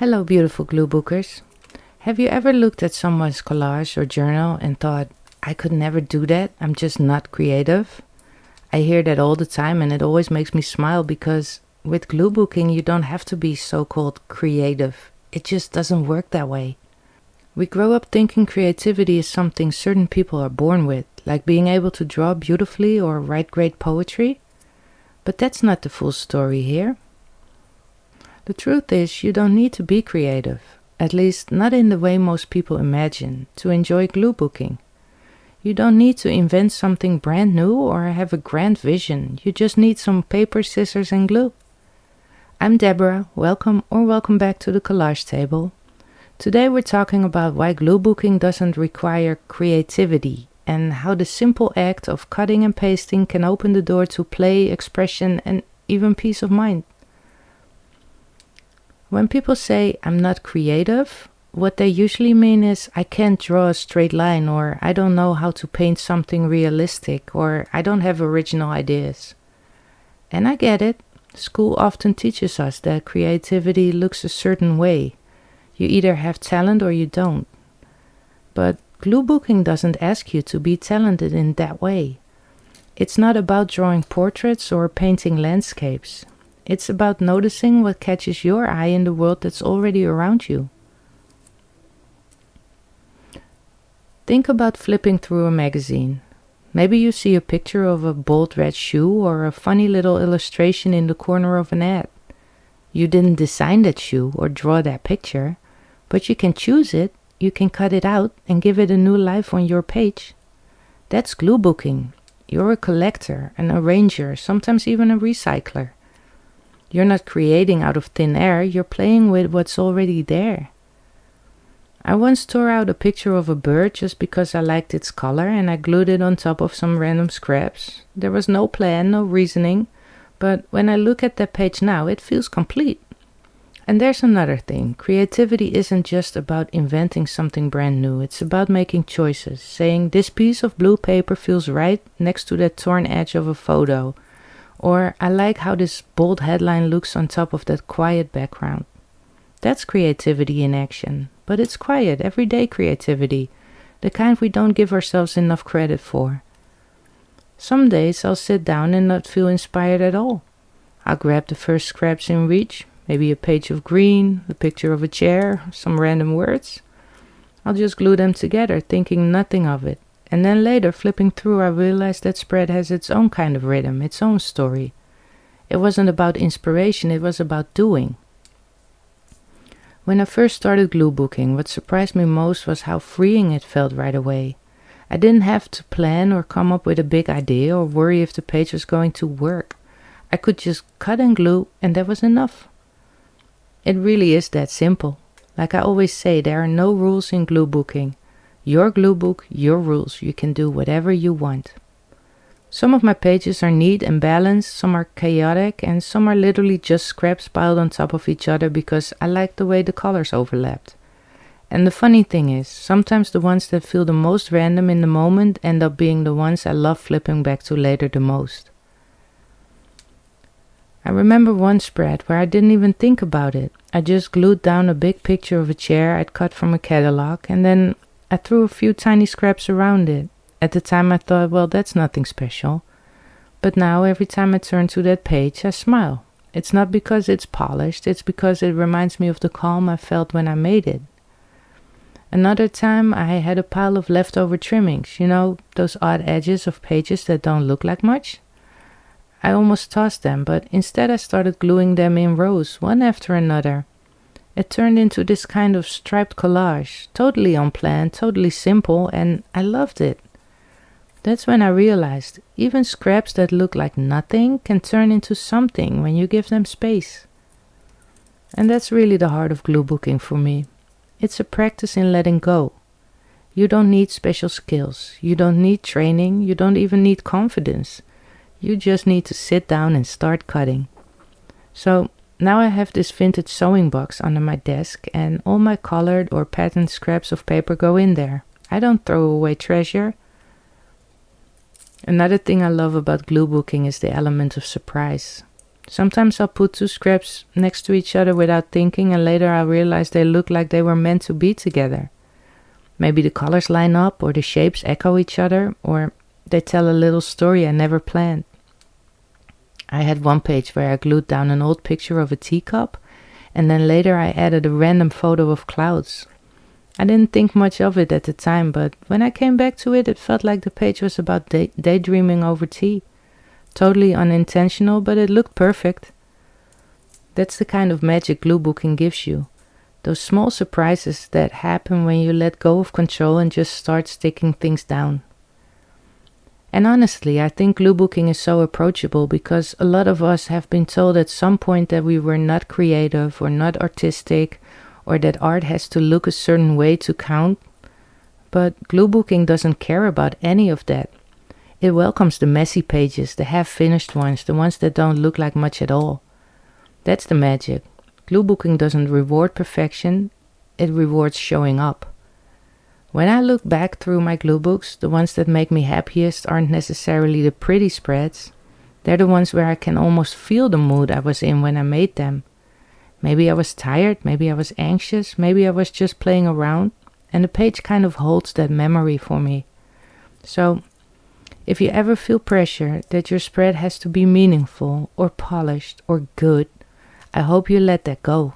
Hello, beautiful glue bookers. Have you ever looked at someone's collage or journal and thought, I could never do that, I'm just not creative? I hear that all the time and it always makes me smile because with glue booking you don't have to be so-called creative. It just doesn't work that way. We grow up thinking creativity is something certain people are born with, like being able to draw beautifully or write great poetry. But that's not the full story here. The truth is, you don't need to be creative, at least not in the way most people imagine, to enjoy glue booking. You don't need to invent something brand new or have a grand vision. You just need some paper, scissors, and glue. I'm Deborah. Welcome back to the collage table. Today we're talking about why glue booking doesn't require creativity and how the simple act of cutting and pasting can open the door to play, expression, and even peace of mind. When people say, I'm not creative, what they usually mean is, I can't draw a straight line, or I don't know how to paint something realistic, or I don't have original ideas. And I get it. School often teaches us that creativity looks a certain way. You either have talent or you don't. But glue booking doesn't ask you to be talented in that way. It's not about drawing portraits or painting landscapes. It's about noticing what catches your eye in the world that's already around you. Think about flipping through a magazine. Maybe you see a picture of a bold red shoe or a funny little illustration in the corner of an ad. You didn't design that shoe or draw that picture, but you can choose it, you can cut it out and give it a new life on your page. That's glue booking. You're a collector, an arranger, sometimes even a recycler. You're not creating out of thin air, you're playing with what's already there. I once tore out a picture of a bird just because I liked its color and I glued it on top of some random scraps. There was no plan, no reasoning, but when I look at that page now, it feels complete. And there's another thing, creativity isn't just about inventing something brand new, it's about making choices, saying this piece of blue paper feels right next to that torn edge of a photo. Or, I like how this bold headline looks on top of that quiet background. That's creativity in action, but it's quiet, everyday creativity, the kind we don't give ourselves enough credit for. Some days I'll sit down and not feel inspired at all. I'll grab the first scraps in reach, maybe a page of green, the picture of a chair, some random words. I'll just glue them together, thinking nothing of it. And then later, flipping through, I realized that spread has its own kind of rhythm, its own story. It wasn't about inspiration, it was about doing. When I first started glue booking, what surprised me most was how freeing it felt right away. I didn't have to plan or come up with a big idea or worry if the page was going to work. I could just cut and glue, and that was enough. It really is that simple. Like I always say, there are no rules in glue booking. Your glue book, your rules. You can do whatever you want. Some of my pages are neat and balanced, some are chaotic, and some are literally just scraps piled on top of each other because I like the way the colors overlapped. And the funny thing is, sometimes the ones that feel the most random in the moment end up being the ones I love flipping back to later the most. I remember one spread where I didn't even think about it. I just glued down a big picture of a chair I'd cut from a catalog, and then I threw a few tiny scraps around it. At the time I thought, well, that's nothing special. But now every time I turn to that page, I smile. It's not because it's polished, it's because it reminds me of the calm I felt when I made it. Another time I had a pile of leftover trimmings, those odd edges of pages that don't look like much. I almost tossed them, but instead I started gluing them in rows, one after another. It turned into this kind of striped collage, totally unplanned, totally simple, and I loved it. That's when I realized, even scraps that look like nothing can turn into something when you give them space. And that's really the heart of glue booking for me. It's a practice in letting go. You don't need special skills, you don't need training, you don't even need confidence. You just need to sit down and start cutting. So, now I have this vintage sewing box under my desk and all my colored or patterned scraps of paper go in there. I don't throw away treasure. Another thing I love about glue booking is the element of surprise. Sometimes I'll put two scraps next to each other without thinking, and later I'll realize they look like they were meant to be together. Maybe the colors line up, or the shapes echo each other, or they tell a little story I never planned. I had one page where I glued down an old picture of a teacup, and then later I added a random photo of clouds. I didn't think much of it at the time, but when I came back to it, it felt like the page was about daydreaming over tea. Totally unintentional, but it looked perfect. That's the kind of magic gluebooking gives you. Those small surprises that happen when you let go of control and just start sticking things down. And honestly, I think gluebooking is so approachable because a lot of us have been told at some point that we were not creative or not artistic, or that art has to look a certain way to count. But gluebooking doesn't care about any of that. It welcomes the messy pages, the half-finished ones, the ones that don't look like much at all. That's the magic. Gluebooking doesn't reward perfection, it rewards showing up. When I look back through my gluebooks, the ones that make me happiest aren't necessarily the pretty spreads. They're the ones where I can almost feel the mood I was in when I made them. Maybe I was tired, maybe I was anxious, maybe I was just playing around, and the page kind of holds that memory for me. So, if you ever feel pressure that your spread has to be meaningful or polished or good, I hope you let that go,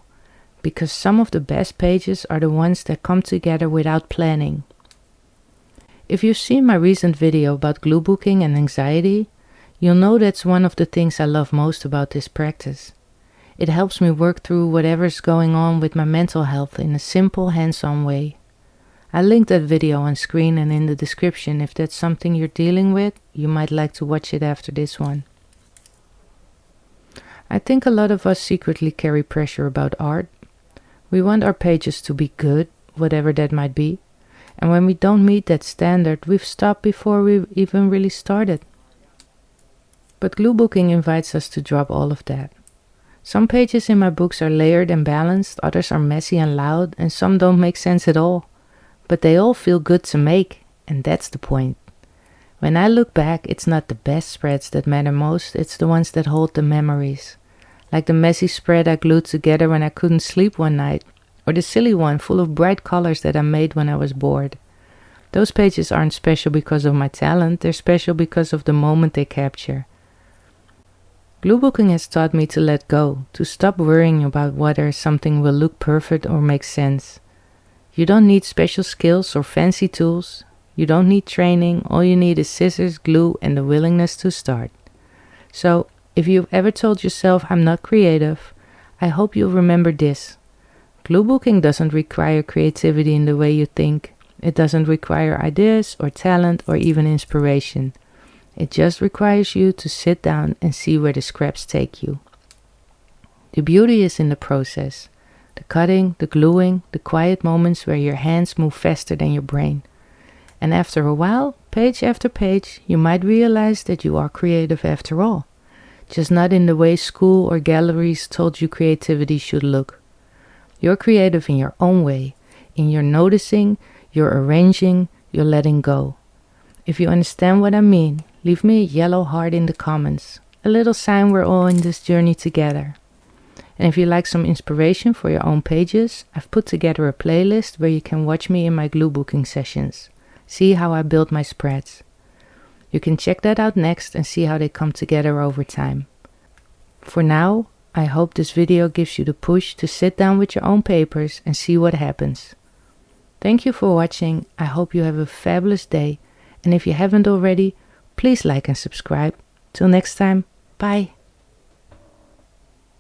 because some of the best pages are the ones that come together without planning. If you've seen my recent video about gluebooking and anxiety, you'll know that's one of the things I love most about this practice. It helps me work through whatever's going on with my mental health in a simple, hands-on way. I linked that video on screen and in the description. If that's something you're dealing with, you might like to watch it after this one. I think a lot of us secretly carry pressure about art. We want our pages to be good, whatever that might be. And when we don't meet that standard, we've stopped before we even really started. But gluebooking invites us to drop all of that. Some pages in my books are layered and balanced, others are messy and loud, and some don't make sense at all. But they all feel good to make, and that's the point. When I look back, it's not the best spreads that matter most, it's the ones that hold the memories. Like the messy spread I glued together when I couldn't sleep one night, or the silly one full of bright colors that I made when I was bored. Those pages aren't special because of my talent, they're special because of the moment they capture. Gluebooking has taught me to let go, to stop worrying about whether something will look perfect or make sense. You don't need special skills or fancy tools. You don't need training. All you need is scissors, glue, and the willingness to start. So, if you've ever told yourself, I'm not creative, I hope you'll remember this. Gluebooking doesn't require creativity in the way you think. It doesn't require ideas or talent or even inspiration. It just requires you to sit down and see where the scraps take you. The beauty is in the process. The cutting, the gluing, the quiet moments where your hands move faster than your brain. And after a while, page after page, you might realize that you are creative after all. Just not in the way school or galleries told you creativity should look. You're creative in your own way, in your noticing, your arranging, your letting go. If you understand what I mean, leave me a yellow heart in the comments, a little sign we're all in this journey together. And if you like some inspiration for your own pages, I've put together a playlist where you can watch me in my gluebooking sessions. See how I build my spreads. You can check that out next and see how they come together over time. For now, I hope this video gives you the push to sit down with your own papers and see what happens. Thank you for watching. I hope you have a fabulous day. And if you haven't already, please like and subscribe. Till next time, bye.